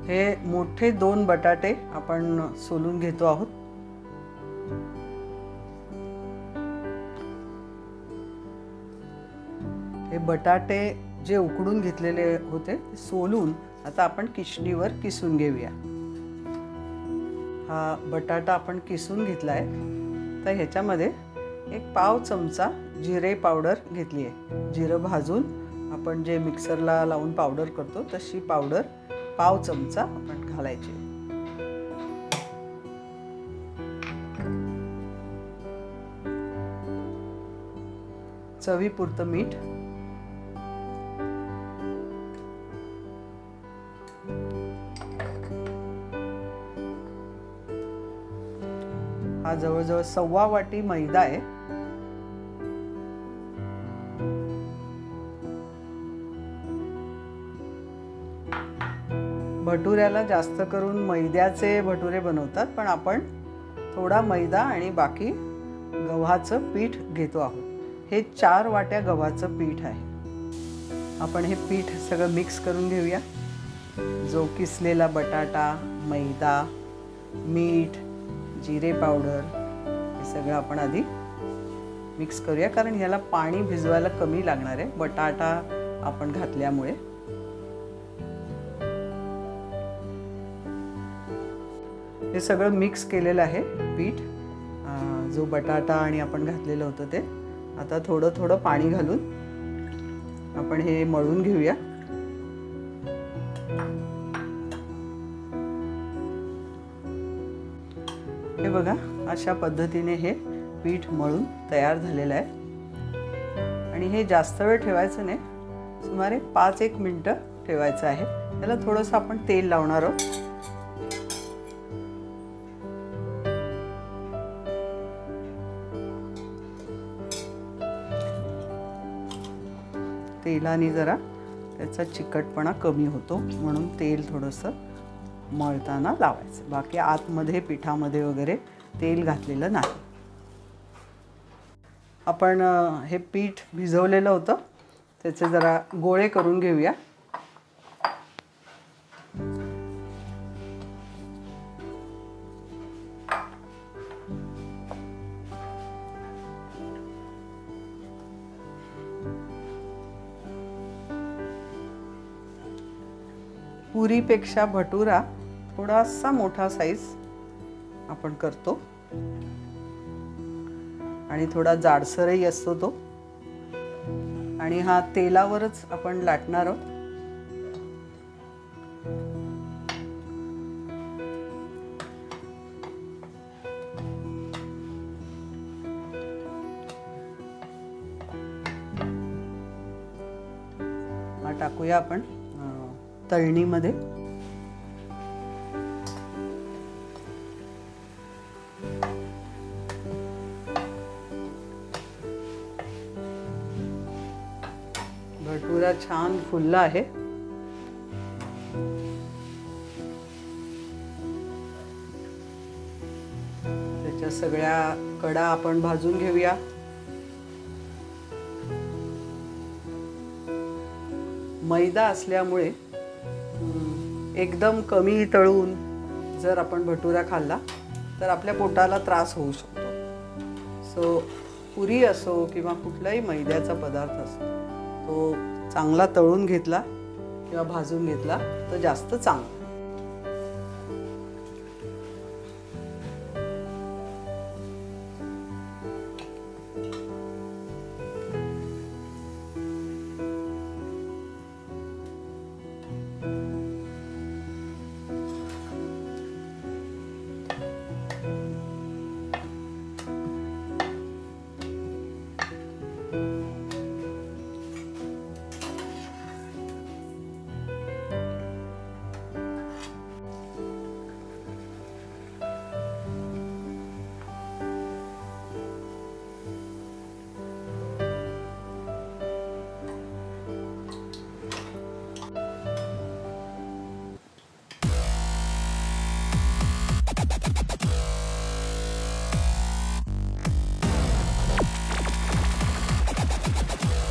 हे मोठे 2 बटाटे आपण सोलून घेतो आहोत। हे बटाटे जे उकडून घेतलेले होते ते सोलून आता आपण किसणीवर किसून घेऊया। हा बटाटा आपण किसून घेतलाय। तर ह्याच्यामध्ये एक पाव चमचा जिरे पावडर घेतली आहे। जिरं भाजून आपण जे मिक्सरला लावून पावडर करतो तशी पावडर पाव चमचा आपण घालायची। चवीपुरतं मीठ, हा जवळजवळ 1.25 वाटी मैदा आहे। भटुऱ्याला जास्त करून मैद्याचे भटुरे बनवतात, पण आपण थोडा मैदा आणि बाकी गव्हाचं पीठ घेतो आहोत। हे 4 वाट्या गव्हाचं पीठ आहे। आपण हे पीठ सगळं मिक्स करून घेऊया। जो किसलेला बटाटा, मैदा, मीठ, जिरे पावडर हे सगळं आपण आधी मिक्स करूया, कारण ह्याला पाणी भिजवायला कमी लागणार आहे बटाटा आपण घातल्यामुळे। हे सगळं मिक्स केलेलं आहे पीठ, जो बटाटा आणि आपण घातलेलं होतं ते। आता थोडं थोडं पाणी घालून आपण हे मळून घेऊया। हे बघा, अशा पद्धतीने हे पीठ मळून तयार झालेलं आहे। आणि हे जास्त वेळ ठेवायचं नाही, सुमारे 5-1 मिनिटं ठेवायचं आहे। त्याला थोडंसं आपण तेल लावणार आहोत। तेलाने जरा त्याचा चिकटपणा कमी होतो, म्हणून तेल थोडंसं मळताना लावायचं। बाकी आतमध्ये पिठामध्ये वगैरे तेल घातलेलं नाही। आपण हे पीठ भिजवलेलं होतं, त्याचे जरा गोळे करून घेऊया। पुरीपेक्षा भटुरा थोडासा मोठा साइज आपण करतो आणि थोडा जाडसरही असतो तो। आणि हा तेलावरच आपण लाटणार आहोत। हा टाकूया आपण तळणीमध्ये। भटुरा छान फुलला आहे। त्याच्या सगळ्या कडा आपण भाजून घेऊया। मैदा असल्यामुळे एकदम कमी तळून जर आपण भटुरा खाल्ला तर आपल्या पोटाला त्रास होऊ शकतो। सो पुरी असो किंवा कुठलाही मैद्याचा पदार्थ असो, तो चांगला तळून घेतला किंवा भाजून घेतला तर जास्त चांगला।